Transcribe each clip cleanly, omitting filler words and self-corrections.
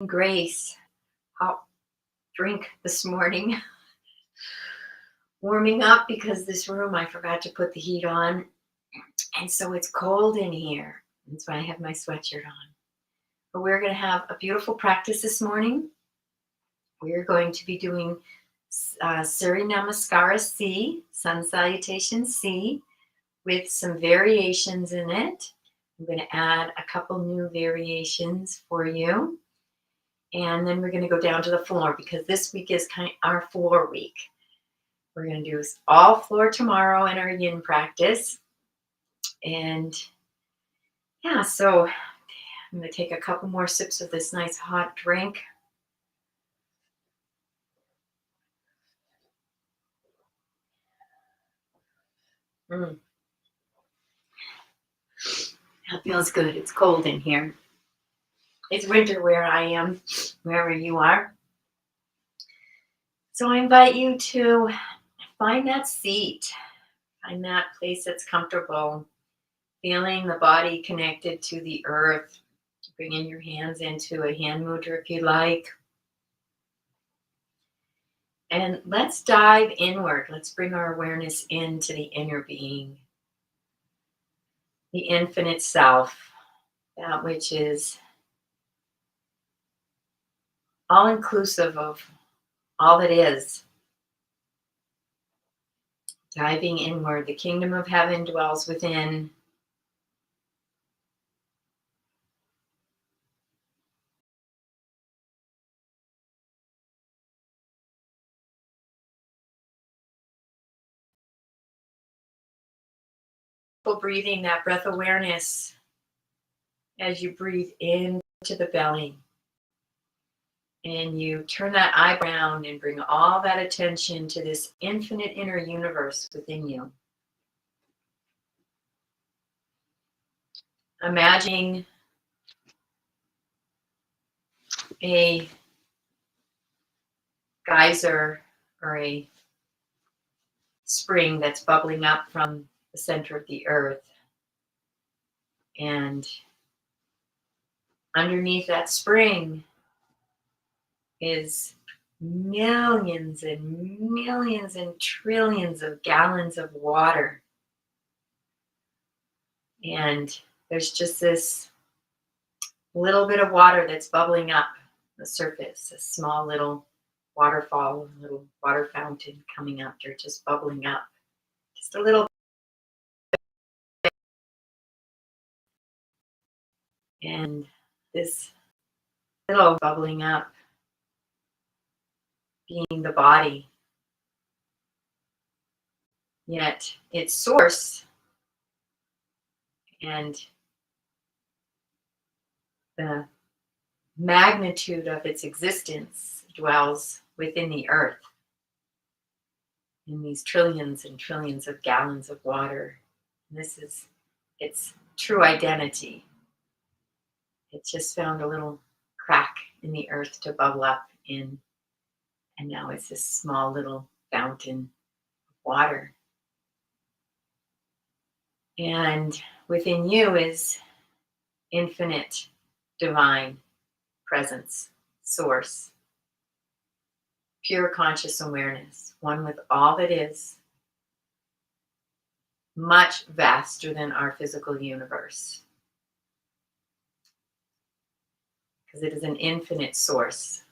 Grace, hot drink this morning. Warming up because this room I forgot to put the heat on. And so it's cold in here. That's why I have my sweatshirt on. But we're going to have a beautiful practice this morning. We're going to be doing Surya Namaskara C, Sun Salutation C, with some variations in it. I'm going to add a couple new variations for you. And then we're going to go down to the floor because this week is kind of our floor week. We're going to do all floor tomorrow in our yin practice. And yeah, so I'm going to take a couple more sips of this nice hot drink. That feels good. It's cold in here. It's winter where I am, wherever you are. So I invite you to find that seat, find that place that's comfortable, feeling the body connected to the earth. Bringing your hands into a hand mudra if you like. And let's dive inward. Let's bring our awareness into the inner being, the infinite self, that which is all inclusive of all that is. Diving inward, the kingdom of heaven dwells within. Breathing, that breath awareness as you breathe into the belly. And you turn that eye around and bring all that attention to this infinite inner universe within you. Imagining a geyser or a spring that's bubbling up from the center of the earth. And underneath that spring is millions and millions and trillions of gallons of water. And there's just this little bit of water that's bubbling up the surface, a small little waterfall, a little water fountain coming up. They're just bubbling up. Just a little. And this little bubbling up being the body, yet its source and the magnitude of its existence dwells within the earth in these trillions and trillions of gallons of water. And this is its true identity. It just found a little crack in the earth to bubble up in, and now it's this small little fountain of water. And within you is infinite divine presence, source, pure conscious awareness, one with all that is, much vaster than our physical universe. Because it is an infinite source.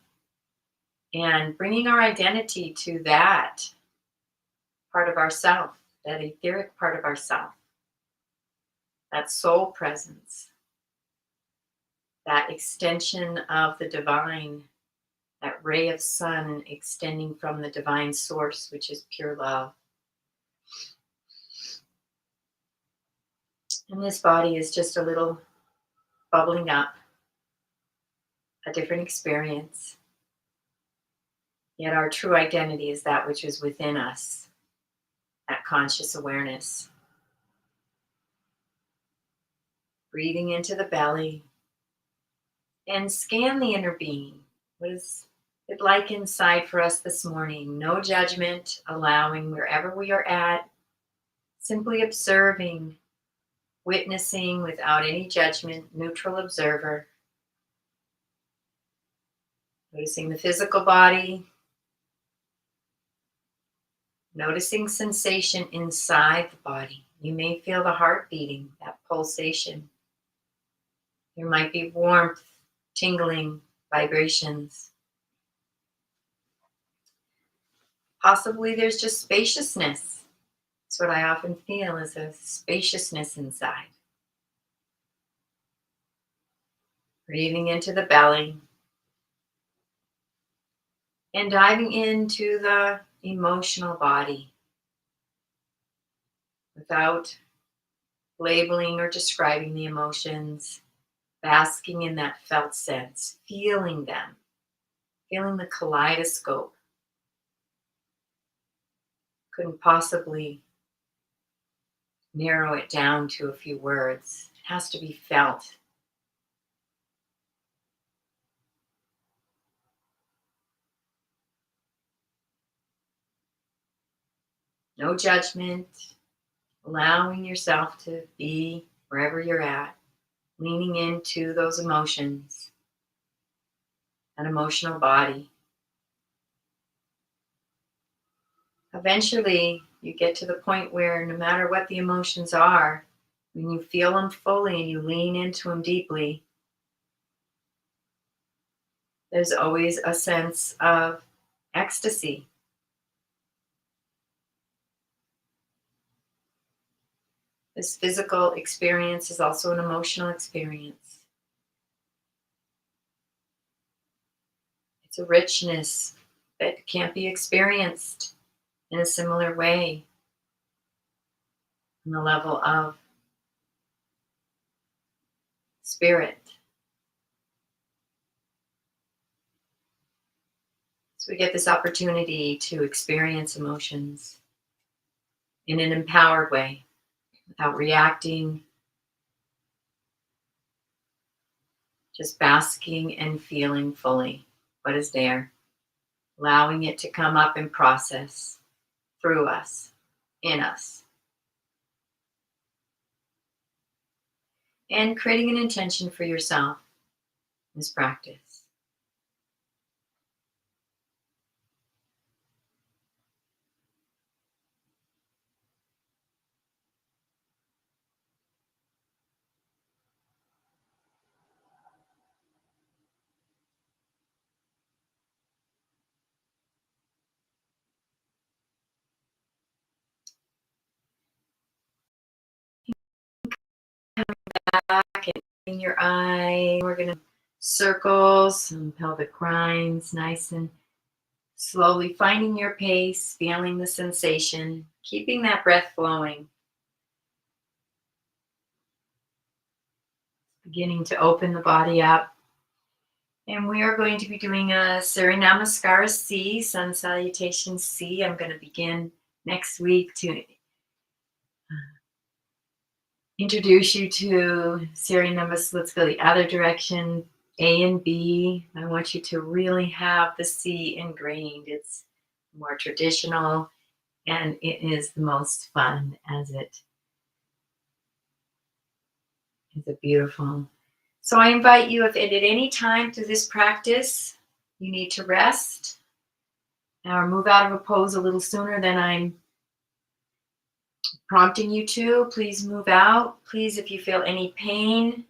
And bringing our identity to that part of ourself, that etheric part of ourself, that soul presence, that extension of the divine, that ray of sun extending from the divine source, which is pure love. And this body is just a little bubbling up, a different experience. Yet our true identity is that which is within us, that conscious awareness. Breathing into the belly and scan the inner being. What is it like inside for us this morning? No judgment, allowing wherever we are at, simply observing, witnessing without any judgment, neutral observer. Noticing the physical body. Noticing sensation inside the body. You may feel the heart beating, that pulsation. There might be warmth, tingling, vibrations. Possibly there's just spaciousness. That's what I often feel, is a spaciousness inside. Breathing into the belly. And diving into the emotional body without labeling or describing the emotions, basking in that felt sense, feeling them, feeling the kaleidoscope. Couldn't possibly narrow it down to a few words. It has to be felt. No judgment, allowing yourself to be wherever you're at, leaning into those emotions, an emotional body. Eventually, you get to the point where no matter what the emotions are, when you feel them fully and you lean into them deeply, there's always a sense of ecstasy. This physical experience is also an emotional experience. It's a richness that can't be experienced in a similar way on the level of spirit. So we get this opportunity to experience emotions in an empowered way, without reacting, just basking and feeling fully what is there, allowing it to come up and process through us, in us, and creating an intention for yourself in this practice. Back and in your eye, we're going to circle some pelvic rinds, nice and slowly, finding your pace, feeling the sensation, keeping that breath flowing. Beginning to open the body up. And we are going to be doing a Surya Namaskara C, Sun Salutation C. I'm going to begin next week to introduce you to Surya Namaskar. Let's go the other direction, A and B. I want you to really have the C ingrained. It's more traditional and it is the most fun, as it is a beautiful. So I invite you, if at any time through this practice you need to rest or move out of a pose a little sooner than I'm prompting you to, please move out. Please, if you feel any pain,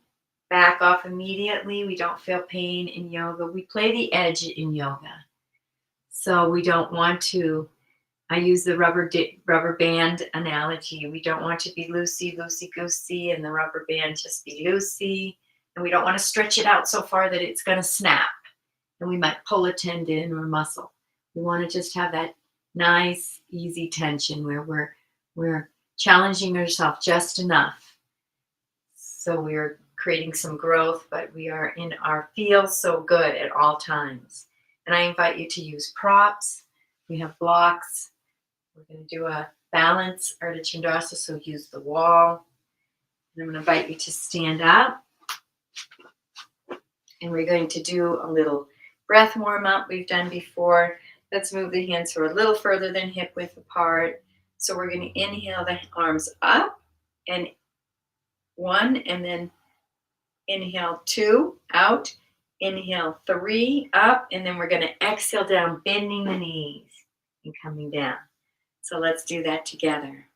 back off immediately. We don't feel pain in yoga. We play the edge in yoga. So we don't want to, I use the rubber band analogy. We don't want to be loosey, loosey-goosey, and the rubber band just be loosey. And we don't want to stretch it out so far that it's going to snap. And we might pull a tendon or muscle. We want to just have that nice, easy tension where we're challenging ourselves just enough. So we're creating some growth, but we are in our feel so good at all times. And I invite you to use props. We have blocks. We're going to do a balance Ardha Chandrasa, so use the wall. And I'm going to invite you to stand up. And we're going to do a little breath warm up we've done before. Let's move the hands so we're a little further than hip width apart. So we're going to inhale the arms up, and 1, and then inhale 2, out, Inhale, 3, up, and then we're going to exhale down, bending the knees and coming down. So let's do that together.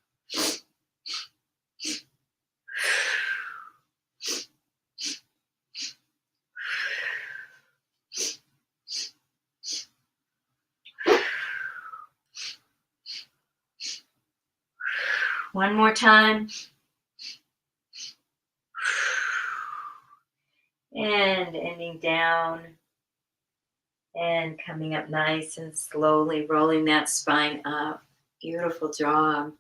One more time. And ending down and coming up nice and slowly, rolling that spine up. Beautiful job.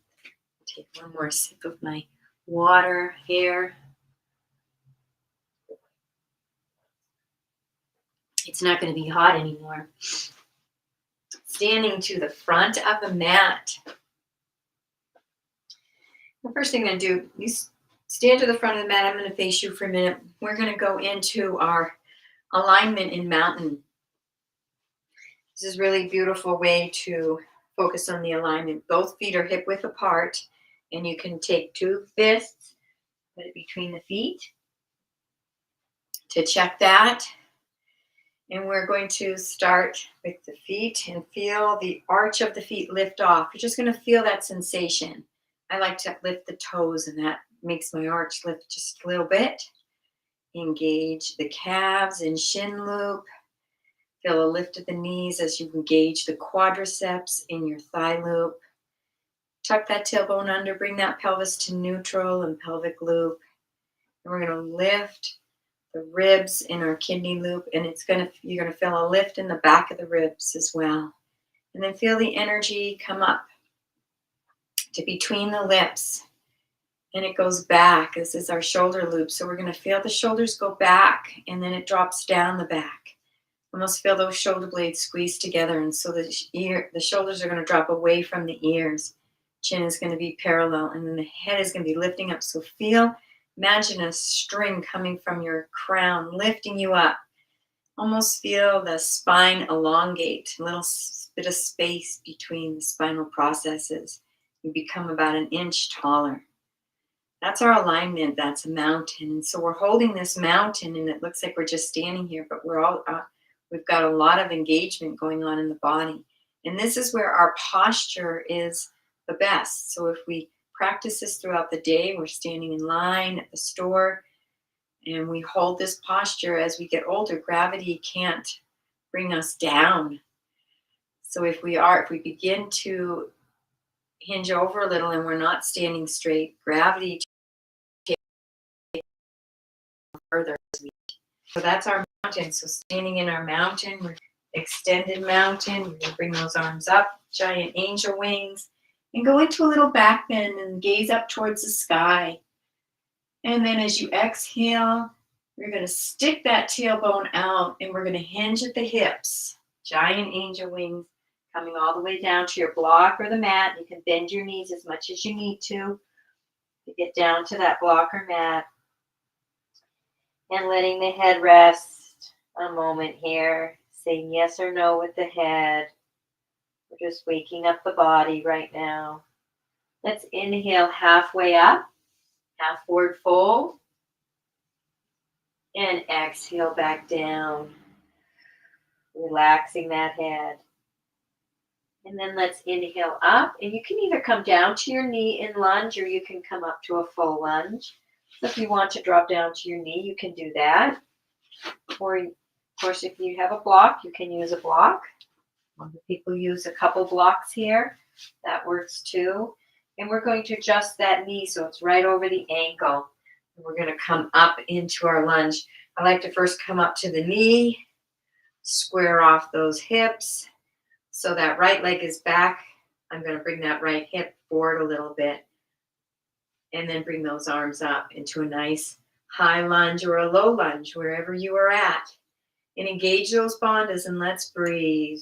Take one more sip of my water here. It's not going to be hot anymore. Standing to the front of the mat. The first thing I'm going to do, you stand to the front of the mat. I'm going to face you for a minute. We're going to go into our alignment in mountain. This is really a beautiful way to focus on the alignment. Both feet are hip width apart, and you can take 2 fists, put it between the feet to check that. And we're going to start with the feet and feel the arch of the feet lift off. You're just going to feel that sensation. I like to lift the toes, and that makes my arch lift just a little bit. Engage the calves and shin loop. Feel a lift of the knees as you engage the quadriceps in your thigh loop. Tuck that tailbone under, bring that pelvis to neutral and pelvic loop. And we're going to lift the ribs in our kidney loop, and you're going to feel a lift in the back of the ribs as well. And then feel the energy come up to between the lips, and it goes back. This is our shoulder loop, so we're going to feel the shoulders go back, and then it drops down the back. Almost feel those shoulder blades squeeze together, and so the shoulders are going to drop away from the ears. Chin is going to be parallel, and then the head is going to be lifting up. So imagine a string coming from your crown, lifting you up. Almost feel the spine elongate, a little bit of space between the spinal processes. You become about 1 inch taller. That's our alignment. That's a mountain. And so we're holding this mountain, and it looks like we're just standing here, but we've got a lot of engagement going on in the body. And this is where our posture is the best. So if we practice this throughout the day, we're standing in line at the store, and we hold this posture as we get older. Gravity can't bring us down. So if we begin to hinge over a little and we're not standing straight, gravity takes further. So that's our mountain. So standing in our mountain, we're extended mountain. We're going to bring those arms up, giant angel wings, and go into a little back bend and gaze up towards the sky. And then as you exhale, you're going to stick that tailbone out, and we're going to hinge at the hips. Giant angel wings coming all the way down to your block or the mat. You can bend your knees as much as you need to get down to that block or mat. And letting the head rest a moment here. Saying yes or no with the head. We're just waking up the body right now. Let's inhale halfway up. Half forward fold. And exhale back down. Relaxing that head. And then let's inhale up. And you can either come down to your knee in lunge, or you can come up to a full lunge. So if you want to drop down to your knee, you can do that. Or, of course, if you have a block, you can use a block. A lot of people use a couple blocks here. That works too. And we're going to adjust that knee so it's right over the ankle. And we're going to come up into our lunge. I like to first come up to the knee, square off those hips. So that right leg is back. I'm going to bring that right hip forward a little bit. And then bring those arms up into a nice high lunge or a low lunge, wherever you are at. And engage those bandhas, and let's breathe.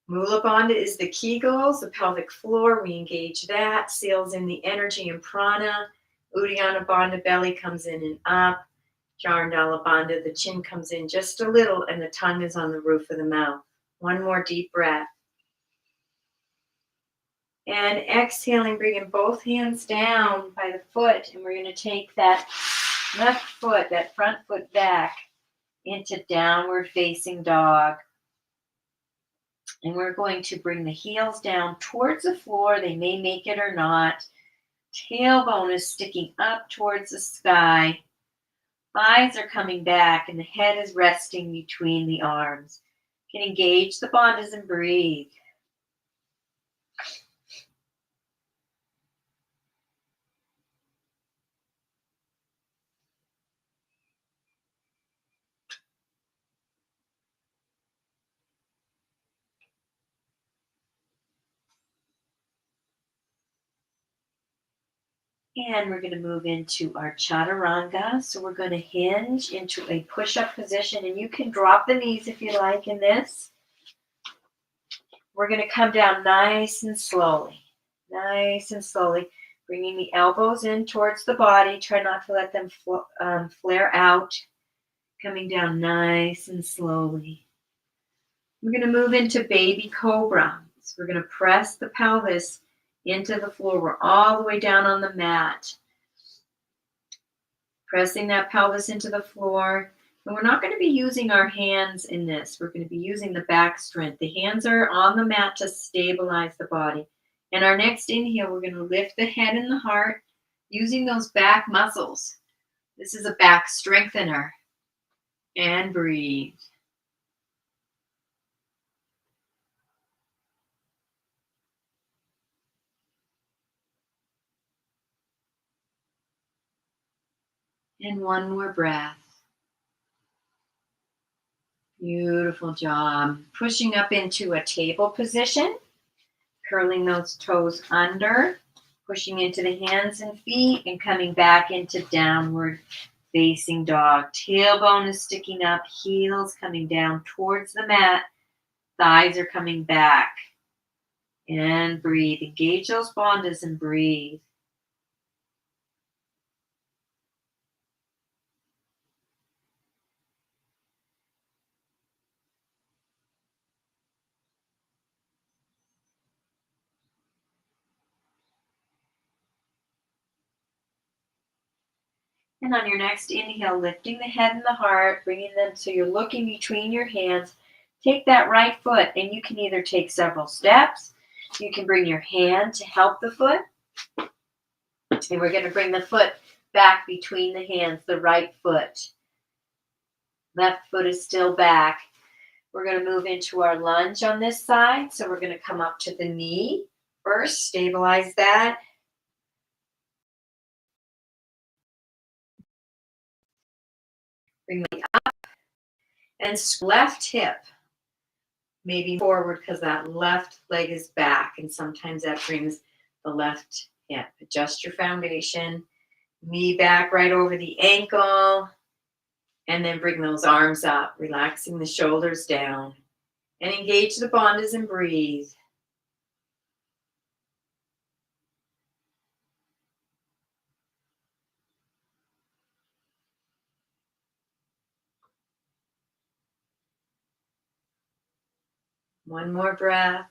Mula Bandha is the Kegels, the pelvic floor. We engage that. Seals in the energy and prana. Uddiyana Bandha, belly comes in and up. Charandala Bandha, the chin comes in just a little, and the tongue is on the roof of the mouth. One more deep breath. And exhaling, bringing both hands down by the foot. And we're going to take that Left foot, that front foot back into downward facing dog. And we're going to bring the heels down towards the floor. They may make it or not. Tailbone is sticking up towards the sky. Thighs are coming back and the head is resting between the arms. You can engage the bandhas and breathe. And we're going to move into our Chaturanga. So we're going to hinge into a push-up position. And you can drop the knees if you like in this. We're going to come down nice and slowly. Nice and slowly. Bringing the elbows in towards the body. Try not to let them flare out. Coming down nice and slowly. We're going to move into baby cobra. So we're going to press the pelvis into the floor. We're all the way down on the mat. Pressing that pelvis into the floor. And we're not going to be using our hands in this. We're going to be using the back strength. The hands are on the mat to stabilize the body. And our next inhale, we're going to lift the head and the heart using those back muscles. This is a back strengthener. And breathe. And one more breath. Beautiful job. Pushing up into a table position. Curling those toes under. Pushing into the hands and feet and coming back into downward facing dog. Tailbone is sticking up. Heels coming down towards the mat. Thighs are coming back. And breathe. Engage those bandhas and breathe. And on your next inhale, lifting the head and the heart, bringing them so you're looking between your hands. Take that right foot, and you can either take several steps. You can bring your hand to help the foot. And we're going to bring the foot back between the hands, the right foot. Left foot is still back. We're going to move into our lunge on this side. So we're going to come up to the knee first, stabilize that. Bring the up and left hip maybe forward because that left leg is back, and sometimes that brings the left hip. Adjust your foundation, knee back right over the ankle, and then bring those arms up, relaxing the shoulders down, and engage the bandhas and breathe. One more breath.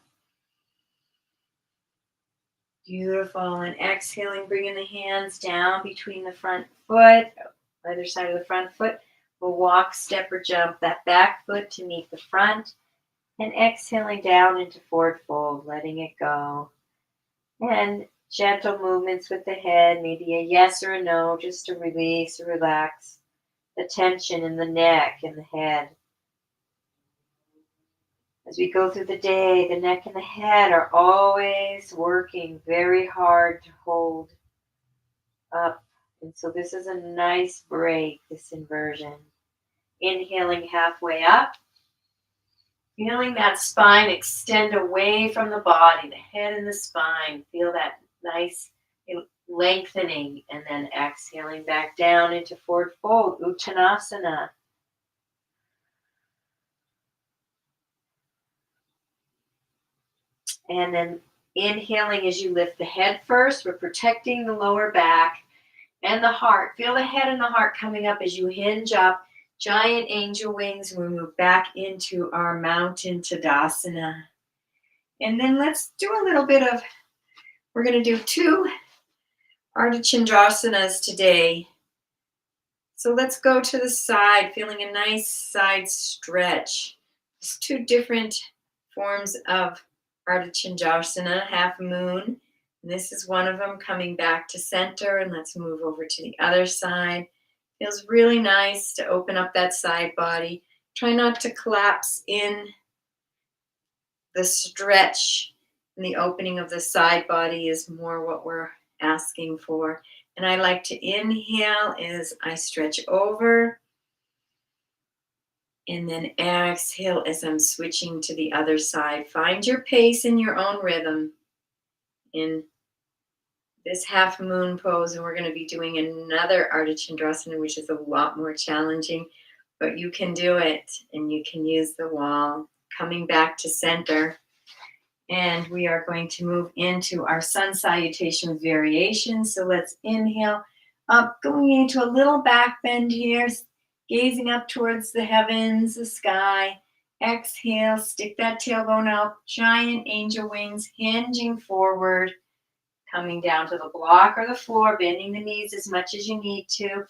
Beautiful. And exhaling, bringing the hands down between the front foot, either side of the front foot. We'll walk, step, or jump that back foot to meet the front. And exhaling down into forward fold, letting it go. And gentle movements with the head, maybe a yes or a no, just to release or relax the tension in the neck and the head. As we go through the day, the neck and the head are always working very hard to hold up. And so this is a nice break, this inversion. Inhaling halfway up. Feeling that spine extend away from the body, the head and the spine. Feel that nice lengthening. And then exhaling back down into forward fold, Uttanasana. And then inhaling as you lift the head first. We're protecting the lower back and the heart. Feel the head and the heart coming up as you hinge up. Giant angel wings. We move back into our mountain Tadasana. And then let's do a little bit of, we're going to do 2 Ardha Chandrasanas today. So let's go to the side, feeling a nice side stretch. There's two different forms of Ardha Chandrasana, half moon. And this is one of them, coming back to center. And let's move over to the other side. Feels really nice to open up that side body. Try not to collapse in. The stretch and the opening of the side body is more what we're asking for. And I like to inhale as I stretch over, and then exhale as I'm switching to the other side. Find your pace and your own rhythm in this half moon pose. And we're going to be doing another Ardha Chandrasana, which is a lot more challenging, but you can do it, and you can use the wall. Coming back to center. And we are going to move into our sun salutation with variation. So let's inhale up, going into a little back bend here, gazing up towards the heavens, the sky. Exhale, stick that tailbone out, giant angel wings, hinging forward, coming down to the block or the floor, bending the knees as much as you need to.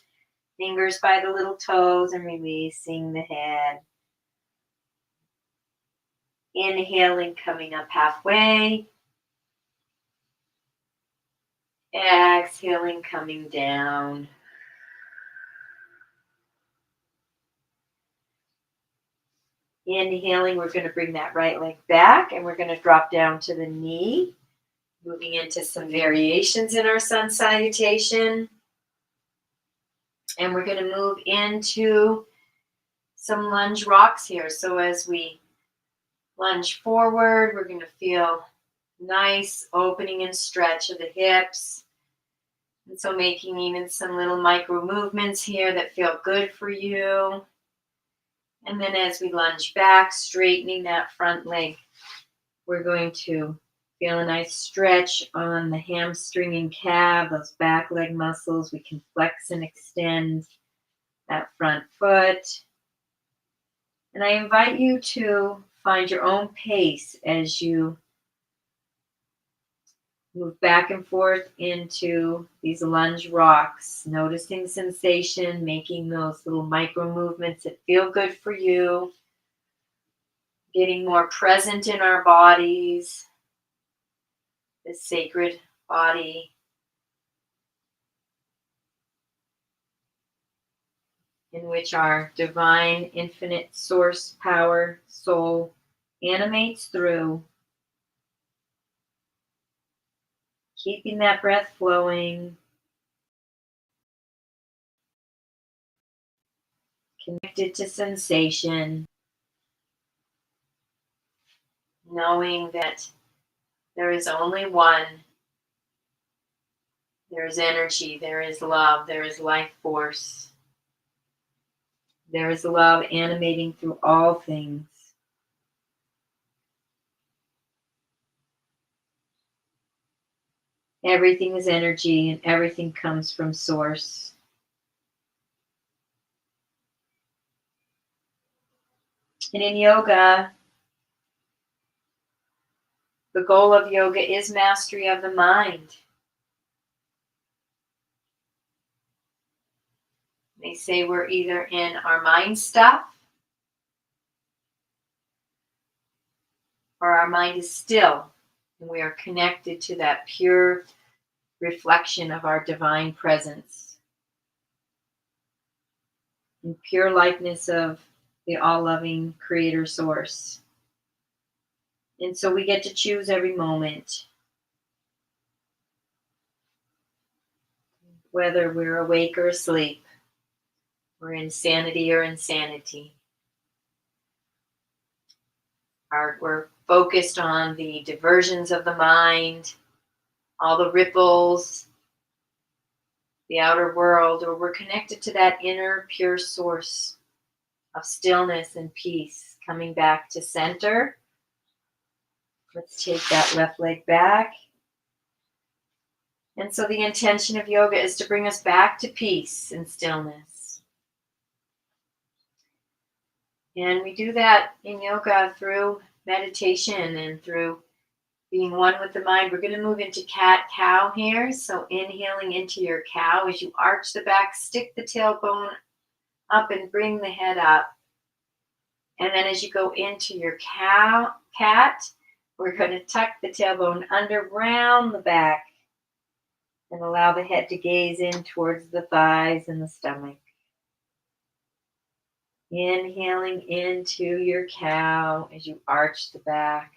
Fingers by the little toes and releasing the head. Inhaling, coming up halfway. Exhaling, coming down. Inhaling, we're going to bring that right leg back, and we're going to drop down to the knee. Moving into some variations in our sun salutation. And we're going to move into some lunge rocks here. So as we lunge forward, we're going to feel nice opening and stretch of the hips. And so making even some little micro movements here that feel good for you. And then as we lunge back, straightening that front leg, we're going to feel a nice stretch on the hamstring and calf, those back leg muscles. We can flex and extend that front foot. And I invite you to find your own pace as you move back and forth into these lunge rocks, noticing sensation, making those little micro movements that feel good for you, getting more present in our bodies, this sacred body. In which our divine, infinite source, power, soul animates through. Keeping that breath flowing. Connected to sensation. Knowing that there is only one. There is energy, there is love, there is life force. There is love animating through all things. Everything is energy and everything comes from source. And in yoga, the goal of yoga is mastery of the mind. They say we're either in our mind stuff or our mind is still, and we are connected to that pure reflection of our divine presence and pure likeness of the all-loving creator source. And so we get to choose every moment, whether we're awake or asleep, we're in sanity or insanity. We're focused on the diversions of the mind, all the ripples, the outer world, or we're connected to that inner pure source of stillness and peace, coming back to center. Let's take that left leg back. And so the intention of yoga is to bring us back to peace and stillness. And we do that in yoga through meditation and through Being one with the mind, we're going to move into cat-cow here. So inhaling into your cow as you arch the back, stick the tailbone up and bring the head up. And then as you go into your cat, we're going to tuck the tailbone under, round the back, and allow the head to gaze in towards the thighs and the stomach. Inhaling into your cow as you arch the back.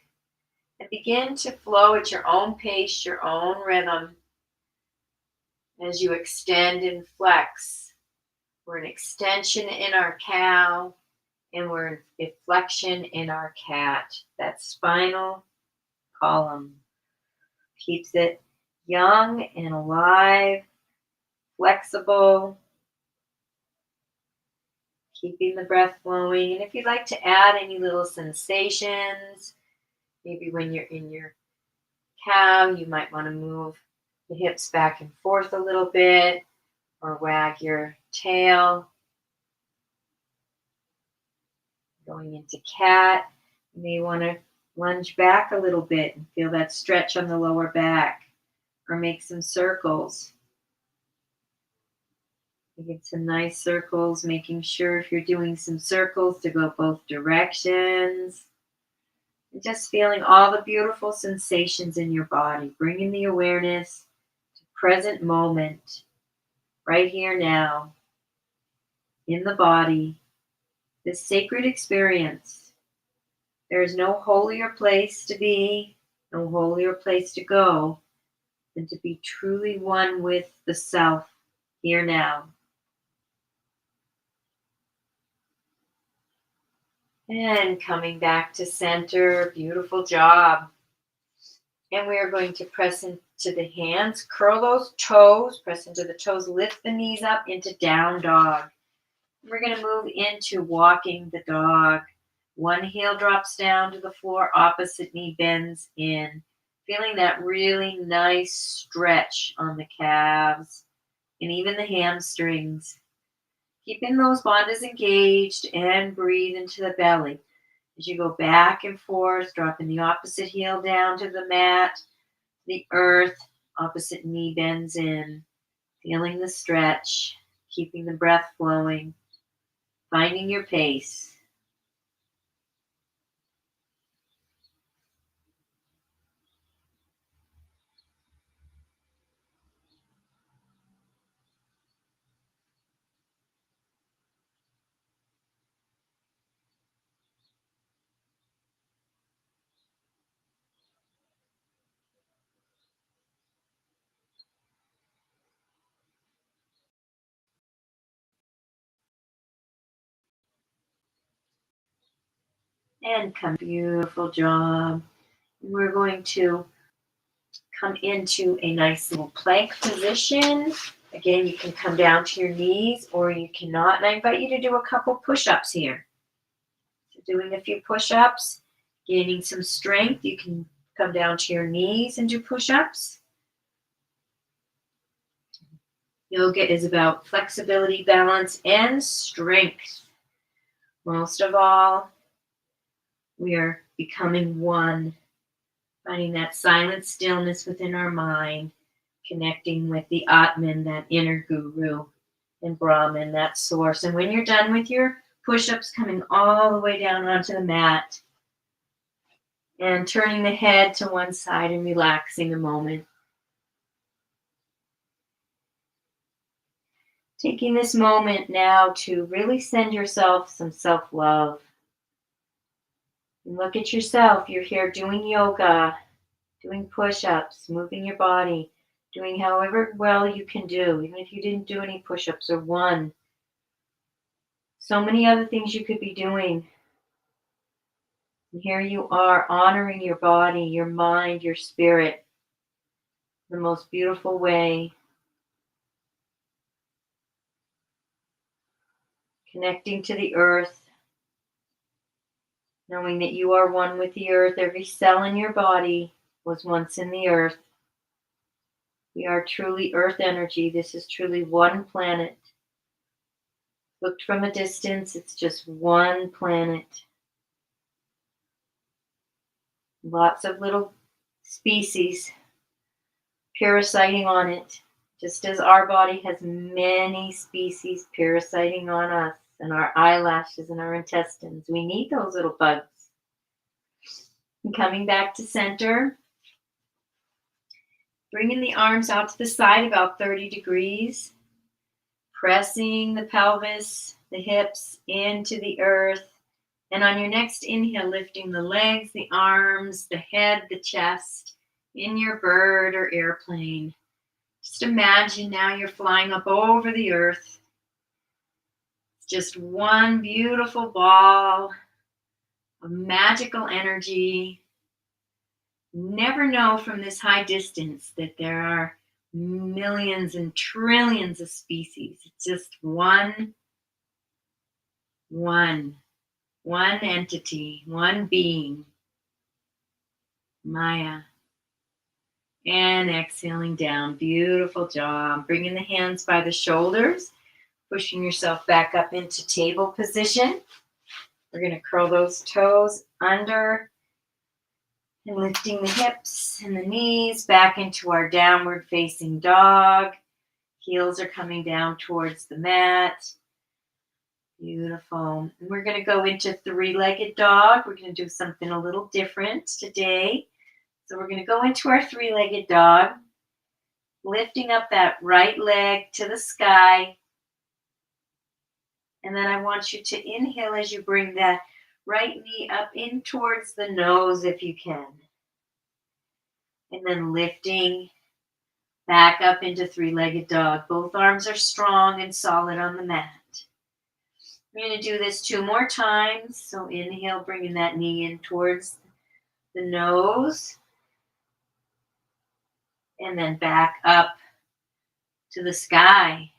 And begin to flow at your own pace, your own rhythm, as you extend and flex. We're an extension in our cow, and we're in flexion in our cat. That spinal column keeps it young and alive, flexible, keeping the breath flowing. And if you'd like to add any little sensations, maybe when you're in your cow, you might want to move the hips back and forth a little bit, or wag your tail. Going into cat, you may want to lunge back a little bit and feel that stretch on the lower back, or make some circles. Get some nice circles, making sure if you're doing some circles to go both directions. And just feeling all the beautiful sensations in your body, bringing the awareness to present moment, right here now, in the body, this sacred experience. There is no holier place to be, no holier place to go than to be truly one with the self here now. And coming back to center, beautiful job. And we are going to press into the hands, curl those toes, press into the toes, lift the knees up into down dog. We're going to move into walking the dog. One heel drops down to the floor, opposite knee bends in. Feeling that really nice stretch on the calves and even the hamstrings. Keeping those bandhas engaged, and breathe into the belly. As you go back and forth, dropping the opposite heel down to the mat, the earth, opposite knee bends in. Feeling the stretch, keeping the breath flowing, finding your pace. And come, beautiful job. We're going to come into a nice little plank position. Again, you can come down to your knees or you cannot. And I invite you to do a couple push-ups here. So doing a few push-ups, gaining some strength. You can come down to your knees and do push-ups. Yoga is about flexibility, balance, and strength. Most of all, we are becoming one, finding that silent stillness within our mind, connecting with the Atman, that inner guru, and Brahman, that source. And when you're done with your push-ups, coming all the way down onto the mat and turning the head to one side and relaxing a moment. Taking this moment now to really send yourself some self-love. Look at yourself. You're here doing yoga, doing push-ups, moving your body, doing however well you can do, even if you didn't do any push-ups or one. So many other things you could be doing. And here you are, honoring your body, your mind, your spirit, the most beautiful way. Connecting to the earth, knowing that you are one with the earth. Every cell in your body was once in the earth. We are truly earth energy. This is truly one planet. Looked from a distance, it's just one planet. Lots of little species parasiting on it, just as our body has many species parasiting on us and our eyelashes and our intestines. We need those little bugs. And coming back to center, bringing the arms out to the side about 30 degrees, pressing the pelvis, the hips into the earth. And on your next inhale, lifting the legs, the arms, the head, the chest in your bird or airplane. Just imagine now you're flying up over the earth. It's just one beautiful ball of magical energy. Never know from this high distance that there are millions and trillions of species. It's just one entity, one being, Maya. And exhaling down, beautiful job. Bringing the hands by the shoulders, pushing yourself back up into table position. We're going to curl those toes under and lifting the hips and the knees back into our downward facing dog. Heels are coming down towards the mat. Beautiful. And we're going to go into three-legged dog. We're going to do something a little different today. So we're going to go into our three-legged dog, lifting up that right leg to the sky. And then I want you to inhale as you bring that right knee up in towards the nose if you can. And then lifting back up into three-legged dog. Both arms are strong and solid on the mat. We're going to do this 2 more times. So inhale, bringing that knee in towards the nose. And then back up to the sky.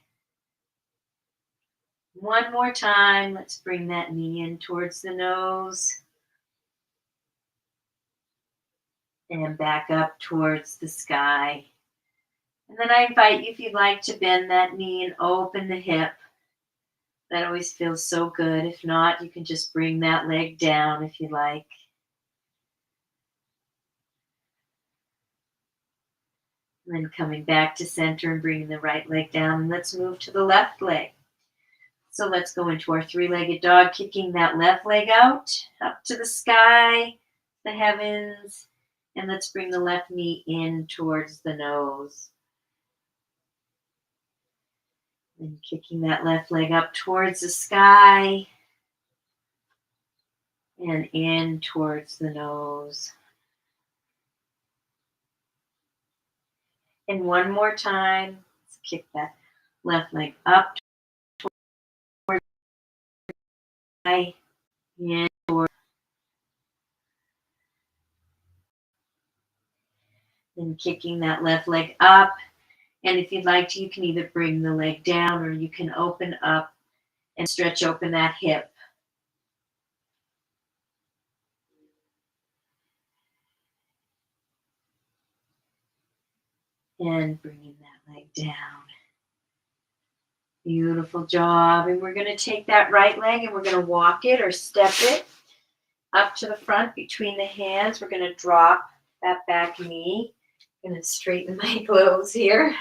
One more time. Let's bring that knee in towards the nose. And back up towards the sky. And then I invite you, if you'd like, to bend that knee and open the hip. That always feels so good. If not, you can just bring that leg down if you like. And then coming back to center and bringing the right leg down. And let's move to the left leg. So let's go into our three-legged dog, kicking that left leg out, up to the sky, the heavens. And let's bring the left knee in towards the nose. And kicking that left leg up towards the sky. And in towards the nose. And one more time, let's kick that left leg up towards the sky, and towards. And kicking that left leg up. And if you'd like to, you can either bring the leg down or you can open up and stretch open that hip. And bringing that leg down. Beautiful job. And we're going to take that right leg and we're going to walk it or step it up to the front between the hands. We're going to drop that back knee. I'm going to straighten my clothes here.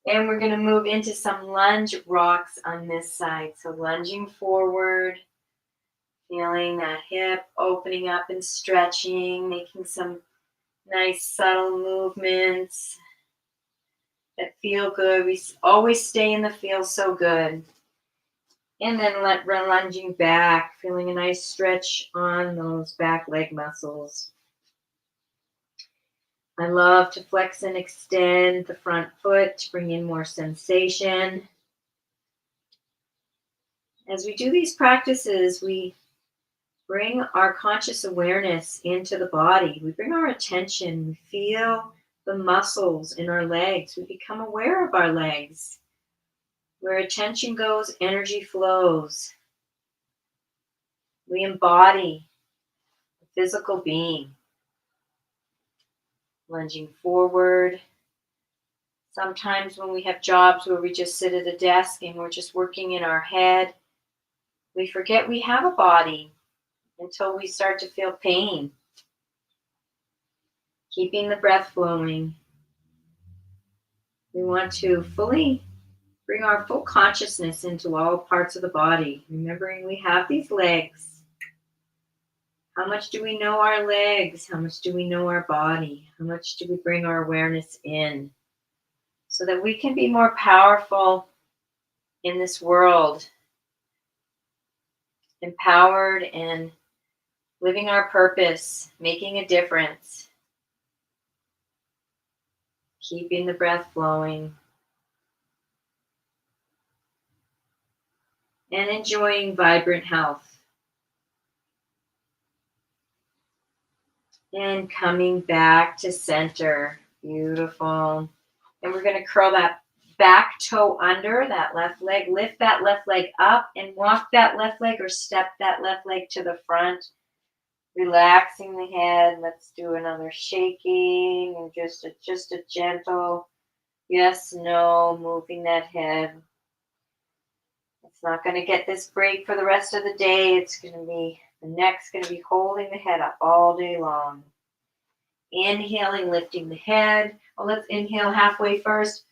And we're going to move into some lunge rocks on this side. So lunging forward, feeling that hip opening up and stretching, making some nice subtle movements that feel good. We always stay in the feel so good. And then lunging back, feeling a nice stretch on those back leg muscles. I love to flex and extend the front foot to bring in more sensation. As we do these practices, we bring our conscious awareness into the body. We bring our attention. We feel the muscles in our legs. We become aware of our legs. Where attention goes, energy flows. We embody the physical being. Lunging forward. Sometimes when we have jobs where we just sit at a desk and we're just working in our head, we forget we have a body until we start to feel pain. Keeping the breath flowing. We want to fully bring our full consciousness into all parts of the body. Remembering we have these legs. How much do we know our legs? How much do we know our body? How much do we bring our awareness in? So that we can be more powerful in this world. Empowered and living our purpose, making a difference. Keeping the breath flowing. And enjoying vibrant health. And coming back to center. Beautiful. And we're going to curl that back toe under that left leg. Lift that left leg up and walk that left leg or step that left leg to the front. Relaxing the head. Let's do another shaking and just a gentle yes, no, moving that head. It's not going to get this break for the rest of the day. It's going to be, the neck's going to be holding the head up all day long. Inhaling, lifting the head. Well, let's inhale halfway first.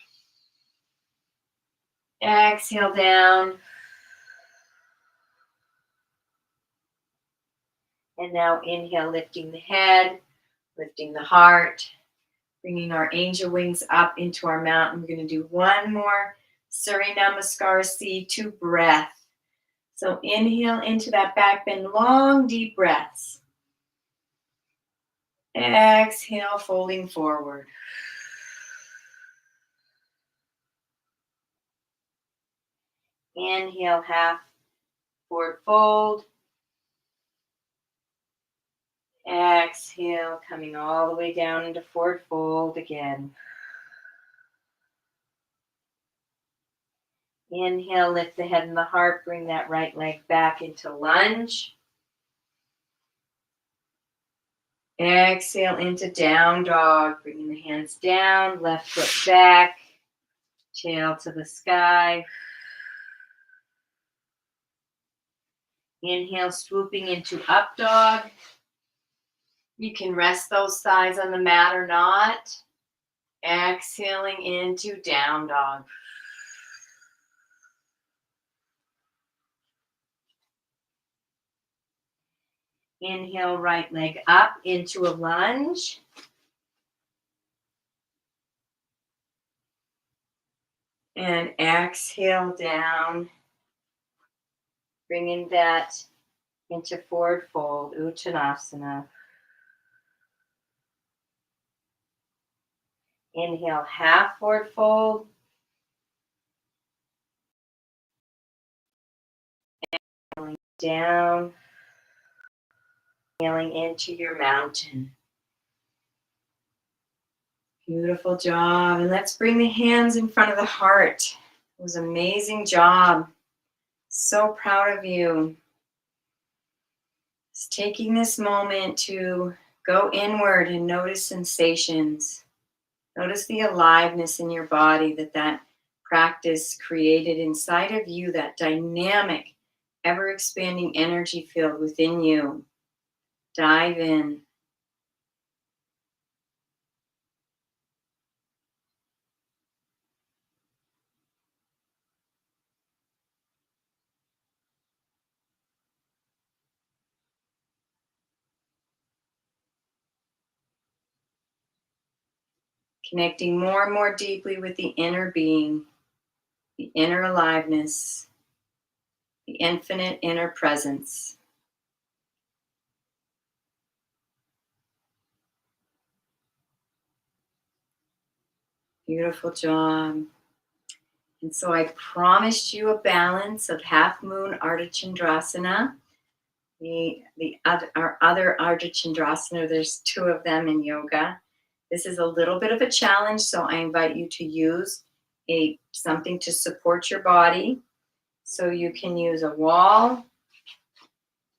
Exhale down. And now inhale, lifting the head, lifting the heart, bringing our angel wings up into our mountain. We're going to do one more Surya Namaskar C2 breath. So inhale into that back bend, long, deep breaths. Exhale, folding forward. Inhale, half forward fold. Exhale, coming all the way down into forward fold again. Inhale, lift the head and the heart. Bring that right leg back into lunge. Exhale into down dog. Bringing the hands down, left foot back, tail to the sky. Inhale, swooping into up dog. You can rest those thighs on the mat or not. Exhaling into down dog. Inhale, right leg up into a lunge. And exhale down. Bringing that into forward fold, Uttanasana. Inhale, half forward fold. Inhaling down. Inhaling into your mountain. Beautiful job. And let's bring the hands in front of the heart. It was an amazing job. So proud of you. Just taking this moment to go inward and notice sensations. Notice the aliveness in your body that practice created inside of you, that dynamic, ever-expanding energy field within you. Dive in. Connecting more and more deeply with the inner being, the inner aliveness, the infinite inner presence. Beautiful job. And so I promised you a balance of half moon Ardha Chandrasana. Our other Ardha Chandrasana, there's two of them in yoga. This is a little bit of a challenge, so I invite you to use something to support your body. So you can use a wall,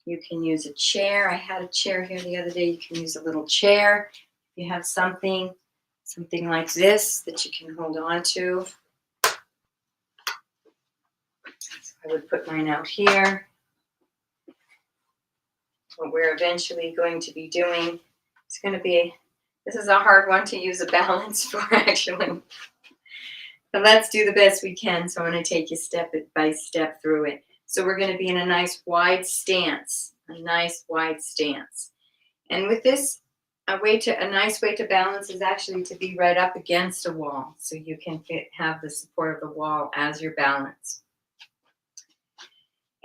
you can use a chair. I had a chair here the other day. You can use a little chair. You have something like this that you can hold on to. So I would put mine out here. What we're eventually going to be doing is going to be This is a hard one to use a balance for, actually. But let's do the best we can. So I'm going to take you step by step through it. So we're going to be in a nice wide stance, a nice wide stance. And with this, a nice way to balance is actually to be right up against a wall, so you can have the support of the wall as your balance.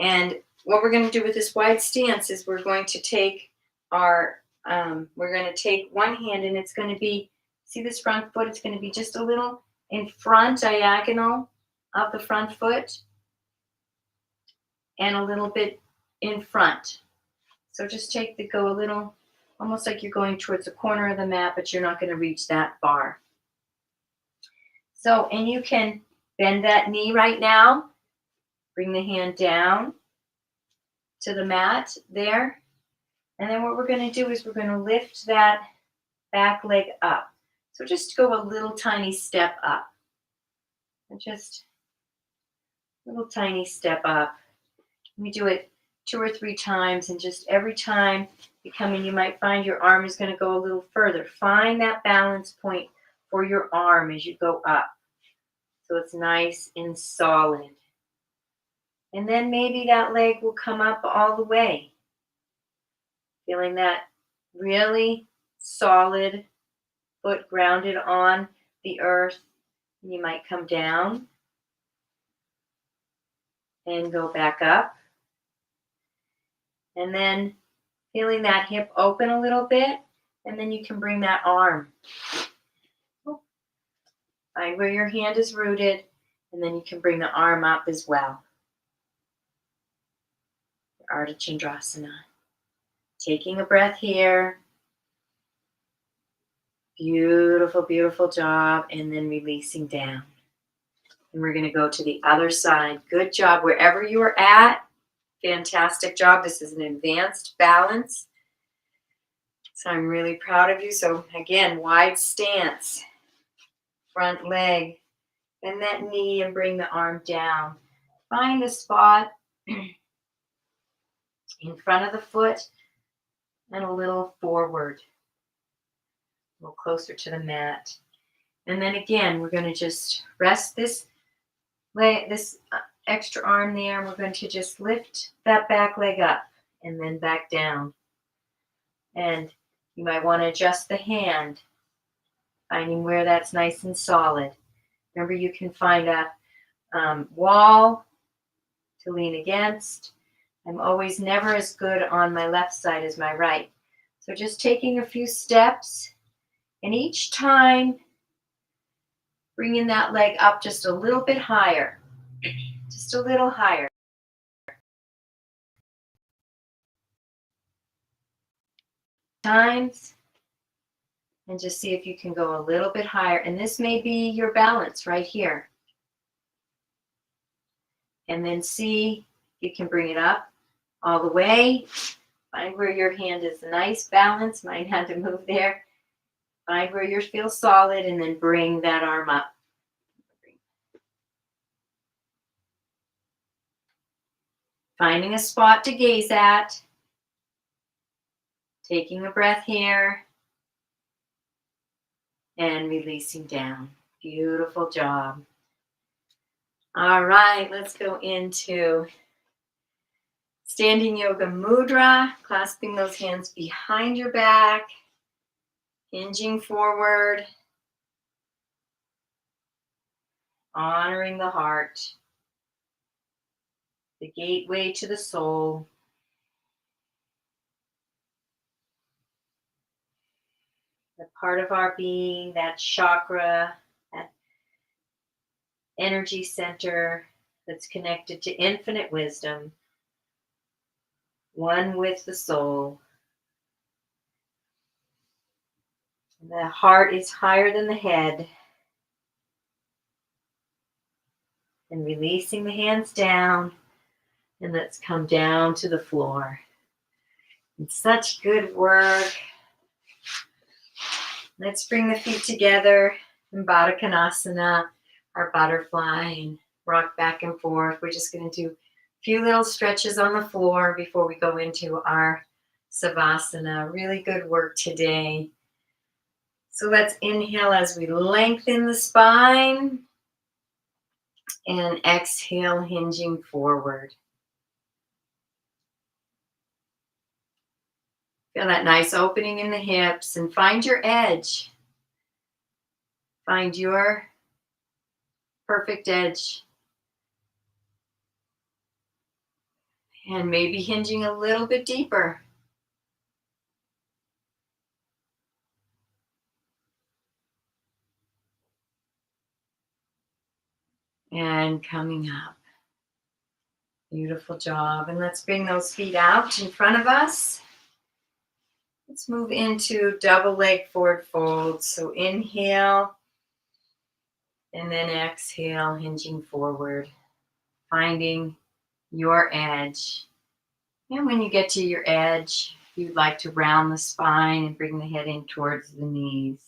And what we're going to do with this wide stance is we're going to take one hand, and it's going to be, see this front foot? It's going to be just a little in front, diagonal of the front foot, and a little bit in front. So just go a little, almost like you're going towards the corner of the mat, but you're not going to reach that far. So, and you can bend that knee right now. Bring the hand down to the mat there. And then what we're going to do is we're going to lift that back leg up. So just go a little tiny step up. And just a little tiny step up. We do it 2 or 3 times, and just every time you come in, you might find your arm is going to go a little further. Find that balance point for your arm as you go up, so it's nice and solid. And then maybe that leg will come up all the way. Feeling that really solid foot grounded on the earth. And you might come down and go back up. And then feeling that hip open a little bit, and then you can bring that arm. Find where your hand is rooted, and then you can bring the arm up as well. Ardha Chandrasana. Taking a breath here. Beautiful, beautiful job, and then releasing down. And we're going to go to the other side. Good job wherever you are at. Fantastic job. This is an advanced balance. So I'm really proud of you. So again, wide stance, front leg, bend that knee and bring the arm down. Find a spot in front of the foot and a little forward, a little closer to the mat. And then again, we're going to just rest this leg, this extra arm there. We're going to just lift that back leg up and then back down. And you might want to adjust the hand, finding where that's nice and solid. Remember, you can find a wall to lean against. I'm always never as good on my left side as my right. So just taking a few steps, and each time bringing that leg up just a little bit higher. Just a little higher. Times, and just see if you can go a little bit higher. And this may be your balance right here. And then see if you can bring it up all the way. Find where your hand is nice balance. Might have to move there. Find where you feel solid, and then bring that arm up. Finding a spot to gaze at. Taking a breath here. And releasing down. Beautiful job. All right, let's go into standing yoga mudra, clasping those hands behind your back, hinging forward, honoring the heart, the gateway to the soul. The part of our being, that chakra, that energy center that's connected to infinite wisdom, one with the soul. The heart is higher than the head. And releasing the hands down, and let's come down to the floor. It's such good work. Let's bring the feet together in Baddha Konasana, our butterfly, and rock back and forth. We're just going to do a few little stretches on the floor before we go into our Savasana. Really good work today. So let's inhale as we lengthen the spine and exhale, hinging forward. Feel that nice opening in the hips and find your edge. Find your perfect edge. And maybe hinging a little bit deeper. And coming up. Beautiful job. And let's bring those feet out in front of us. Let's move into double leg forward fold. So inhale and then exhale, hinging forward, finding your edge. And when you get to your edge, you'd like to round the spine and bring the head in towards the knees.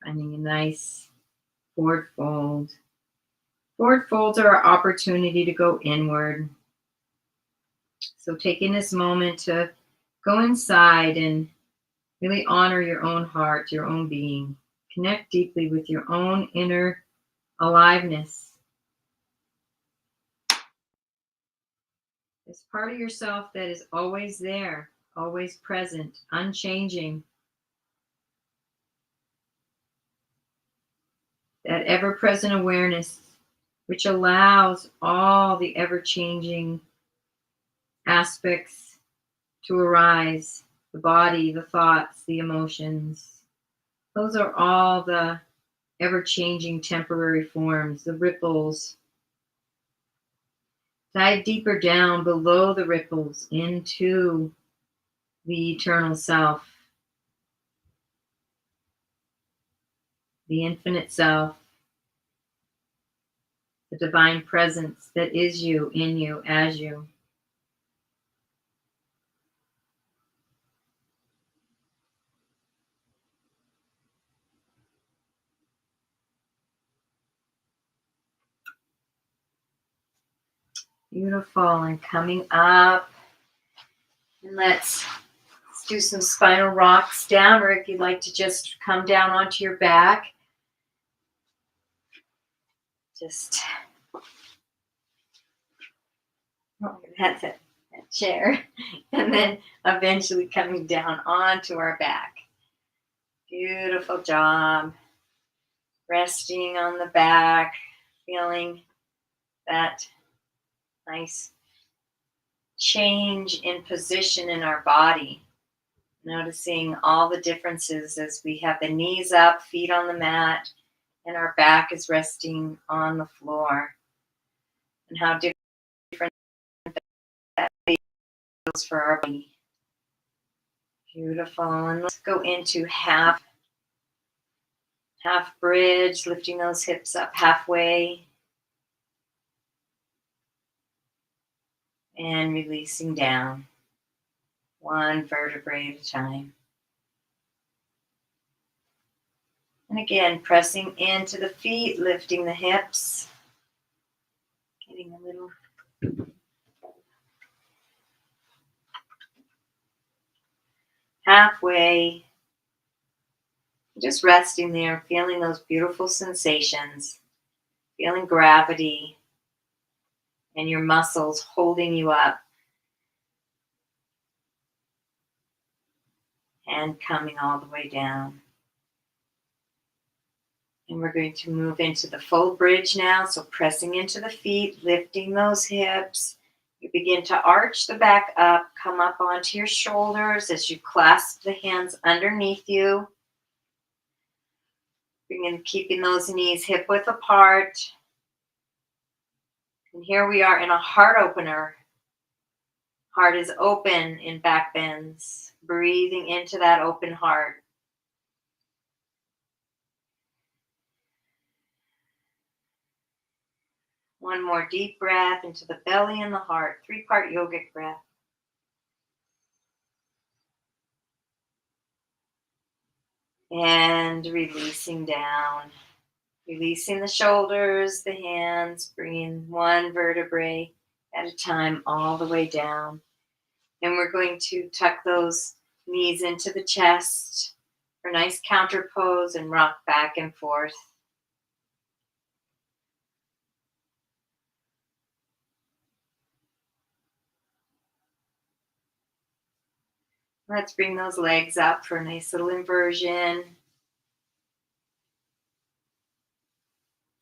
Finding a nice forward fold. Forward folds are our opportunity to go inward. So taking this moment to go inside and really honor your own heart, your own being. Connect deeply with your own inner aliveness. This part of yourself that is always there, always present, unchanging. That ever-present awareness which allows all the ever-changing aspects to arise, the body, the thoughts, the emotions. Those are all the ever-changing temporary forms, the ripples. Dive deeper down below the ripples into the eternal self, the infinite self, the divine presence that is you, in you, as you. Beautiful. And coming up, and let's do some spinal rocks down, or if you'd like to just come down onto your back, just that's it, that chair, and then eventually coming down onto our back. Beautiful job. Resting on the back, feeling that nice change in position in our body. Noticing all the differences as we have the knees up, feet on the mat, and our back is resting on the floor. And how different that feels for our body. Beautiful. And let's go into half bridge, lifting those hips up halfway. And releasing down. One vertebrae at a time. And again, pressing into the feet, lifting the hips. Getting a little halfway. Just resting there, feeling those beautiful sensations. Feeling gravity and your muscles holding you up. And coming all the way down. And we're going to move into the full bridge now. So pressing into the feet, lifting those hips. You begin to arch the back up, come up onto your shoulders as you clasp the hands underneath you. Begin keeping those knees hip width apart. And here we are in a heart opener. Heart is open in back bends. Breathing into that open heart. One more deep breath into the belly and the heart. 3-part yogic breath. And releasing down. Releasing the shoulders, the hands, bringing one vertebrae at a time all the way down. And we're going to tuck those knees into the chest. for a nice counter pose and rock back and forth. Let's bring those legs up for a nice little inversion.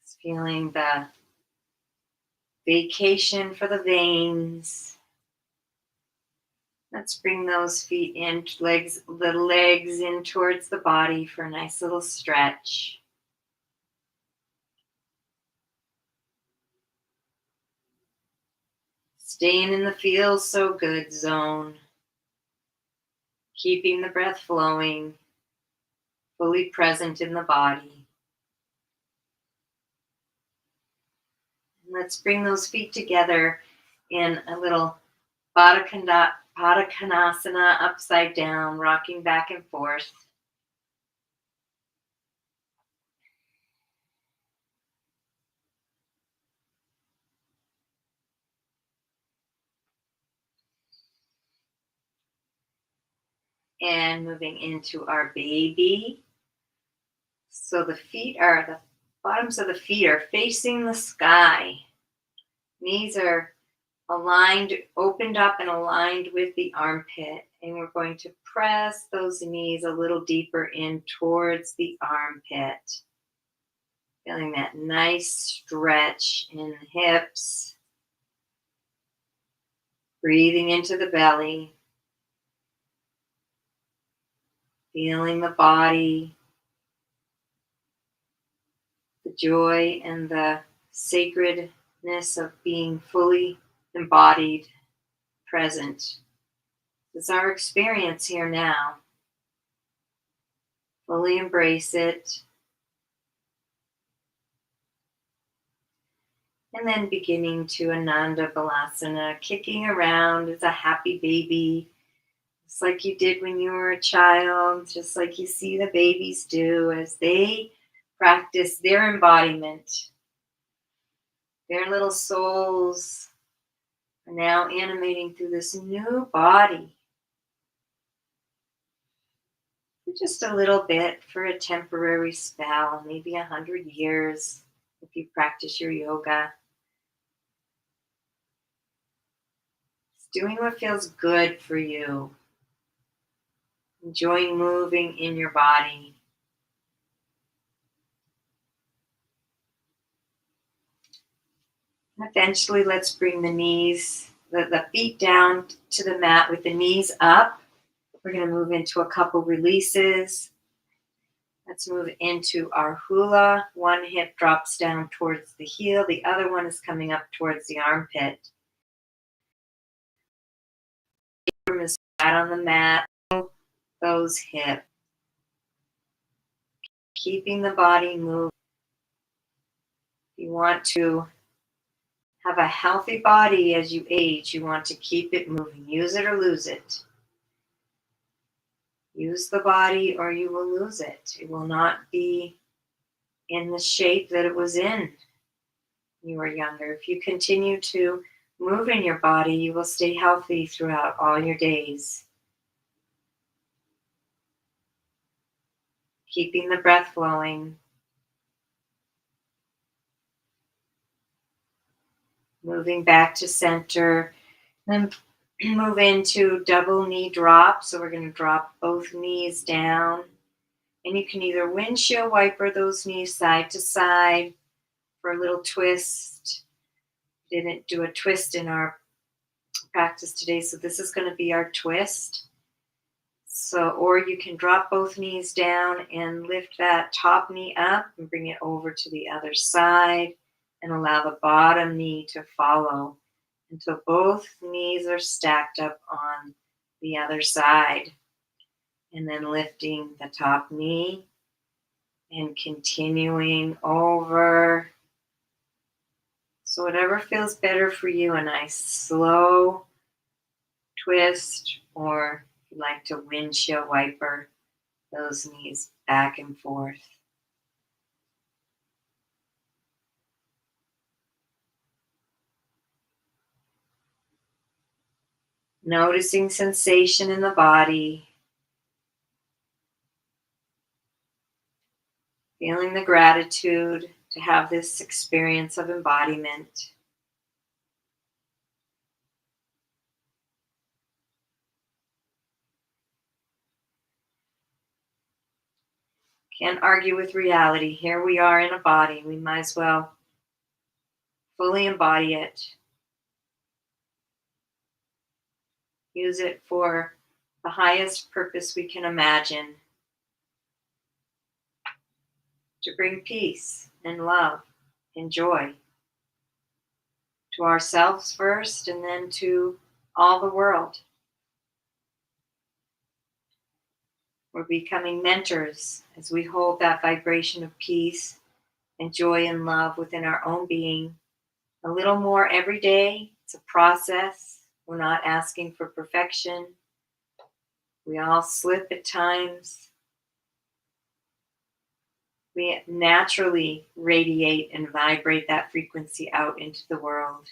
Just feeling the vacation for the veins. Let's bring those feet in, the legs in towards the body for a nice little stretch. Staying in the feels so good zone. Keeping the breath flowing, fully present in the body. Let's bring those feet together in a little Baddha Konasana, upside down, rocking back and forth. And moving into our baby. So the bottoms of the feet are facing the sky. Knees are aligned, opened up and aligned with the armpit. And we're going to press those knees a little deeper in towards the armpit. Feeling that nice stretch in the hips. Breathing into the belly. Feeling the body. The joy and the sacredness of being fully embodied, present. It's our experience here now. Fully embrace it. And then beginning to Ananda Balasana, kicking around as a happy baby, just like you did when you were a child, just like you see the babies do as they practice their embodiment. Their little souls are now animating through this new body. For just a little bit, for a temporary spell, maybe 100 years if you practice your yoga. Doing what feels good for you. Enjoying moving in your body. And eventually, let's bring the knees, the feet down to the mat with the knees up. We're going to move into a couple releases. Let's move into our hula. One hip drops down towards the heel. The other one is coming up towards the armpit. Is flat on the mat. Those hips. Keeping the body moving. You want to have a healthy body as you age. You want to keep it moving. Use it or lose it. Use the body or you will lose it. It will not be in the shape that it was in when you were younger. If you continue to move in your body, you will stay healthy throughout all your days. Keeping the breath flowing. Moving back to center. Then move into double knee drop. So we're going to drop both knees down. And you can either windshield wiper those knees side to side for a little twist. Didn't do a twist in our practice today, so this is going to be our twist. So, or you can drop both knees down and lift that top knee up and bring it over to the other side and allow the bottom knee to follow until both knees are stacked up on the other side. And then lifting the top knee and continuing over. So whatever feels better for you, a nice slow twist, or if you like to windshield wiper those knees back and forth. Noticing sensation in the body. Feeling the gratitude to have this experience of embodiment. Can't argue with reality. Here we are in a body. We might as well fully embody it. Use it for the highest purpose we can imagine. To bring peace and love and joy to ourselves first and then to all the world. We're becoming mentors as we hold that vibration of peace and joy and love within our own being a little more every day. It's a process. We're not asking for perfection. We all slip at times. We naturally radiate and vibrate that frequency out into the world.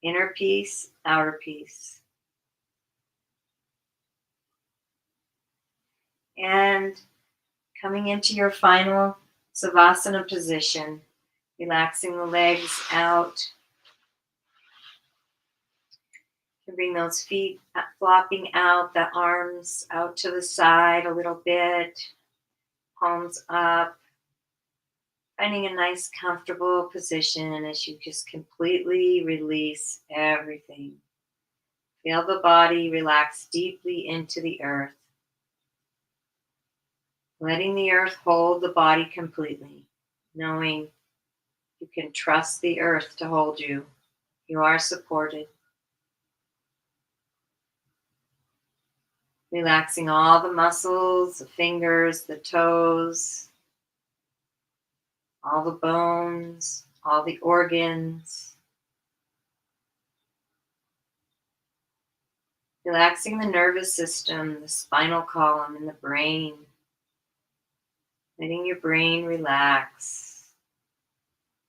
Inner peace, outer peace. And coming into your final Savasana position, relaxing the legs out. You can bring those feet flopping out, the arms out to the side a little bit, palms up. Finding a nice, comfortable position as you just completely release everything. Feel the body relax deeply into the earth. Letting the earth hold the body completely, knowing you can trust the earth to hold you. You are supported. Relaxing all the muscles, the fingers, the toes, all the bones, all the organs. Relaxing the nervous system, the spinal column, and the brain. Letting your brain relax.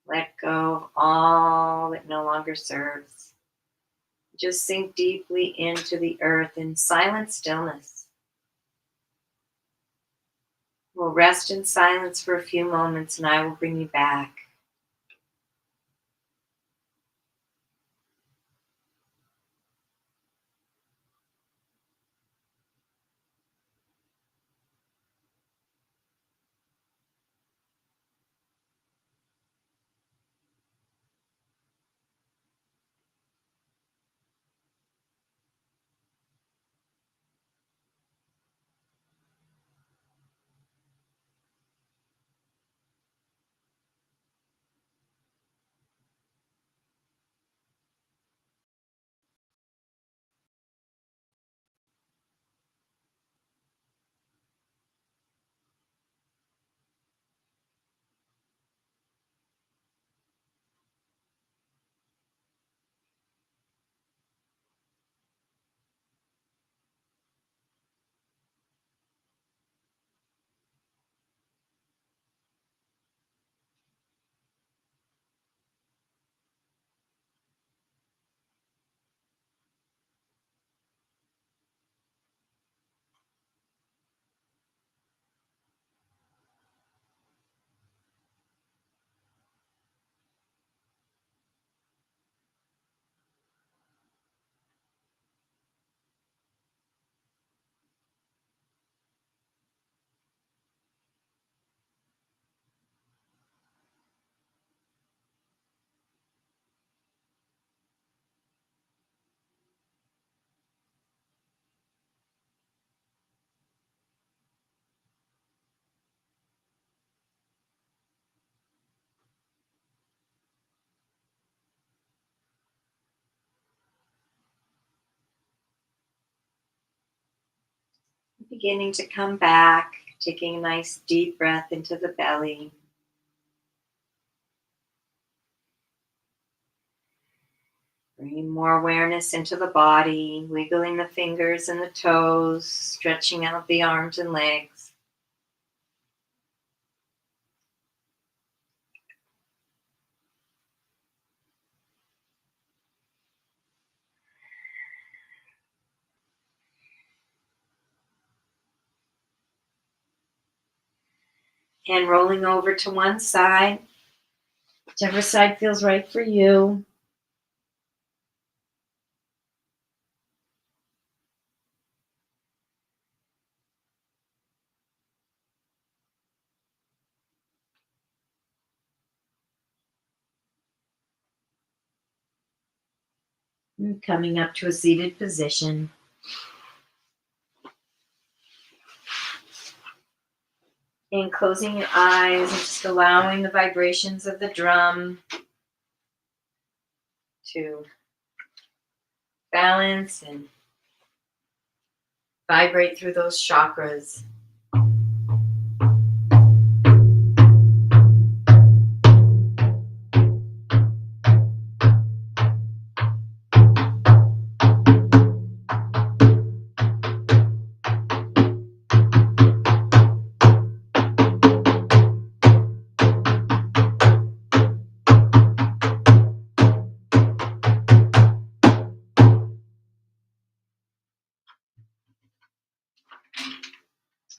Let go of all that no longer serves. Just sink deeply into the earth in silent stillness. We'll rest in silence for a few moments and I will bring you back. Beginning to come back, taking a nice deep breath into the belly. Bringing more awareness into the body, wiggling the fingers and the toes, stretching out the arms and legs. And rolling over to one side, whichever side feels right for you. And coming up to a seated position. And closing your eyes and just allowing the vibrations of the drum to balance and vibrate through those chakras.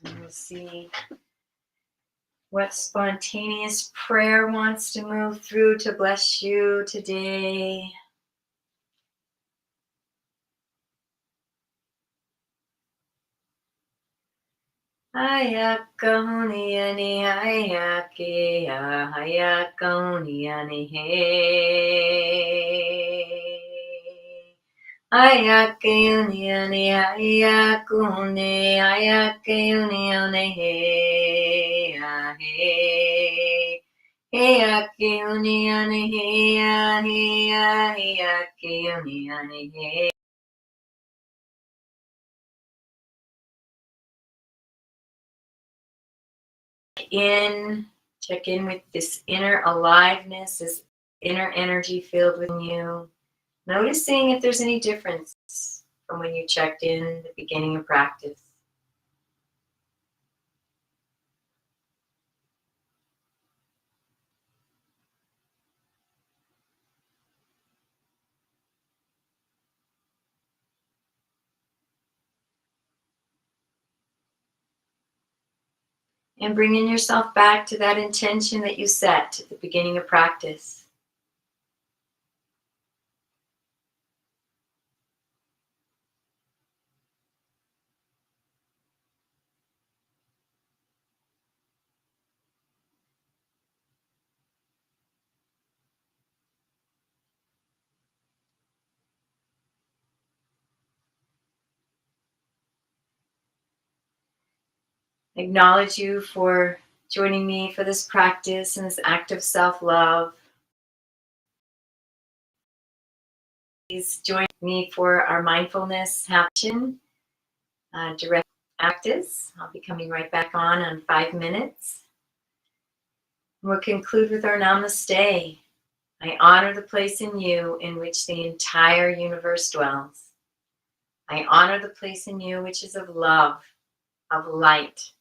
And we'll see what spontaneous prayer wants to move through to bless you today. Ayakoniani ayakia ayakoniani he ayakoniani ayakune ayakoniani he ahe ayakoniani he ahe ayakoniani he. Check in with this inner aliveness, this inner energy filled with you. Noticing if there's any difference from when you checked in at the beginning of practice. And bringing yourself back to that intention that you set at the beginning of practice. Acknowledge you for joining me for this practice and this act of self-love. Please join me for our mindfulness action, direct practice. I'll be coming right back on 5 minutes. We'll conclude with our namaste. I honor the place in you in which the entire universe dwells. I honor the place in you which is of love, of light,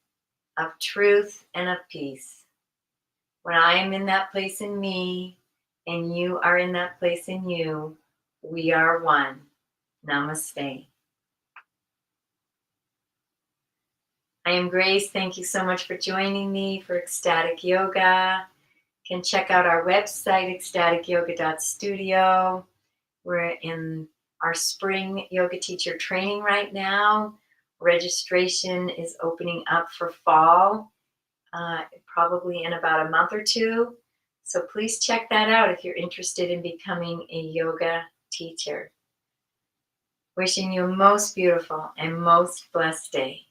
of truth, and of peace. When I am in that place in me, and you are in that place in you, we are one. Namaste. I am Grace. Thank you so much for joining me for Ecstatic Yoga. You can check out our website, EcstaticYoga.Studio. We're in our spring yoga teacher training right now. Registration is opening up for fall, probably in about a month or two. So please check that out if you're interested in becoming a yoga teacher. Wishing you a most beautiful and most blessed day.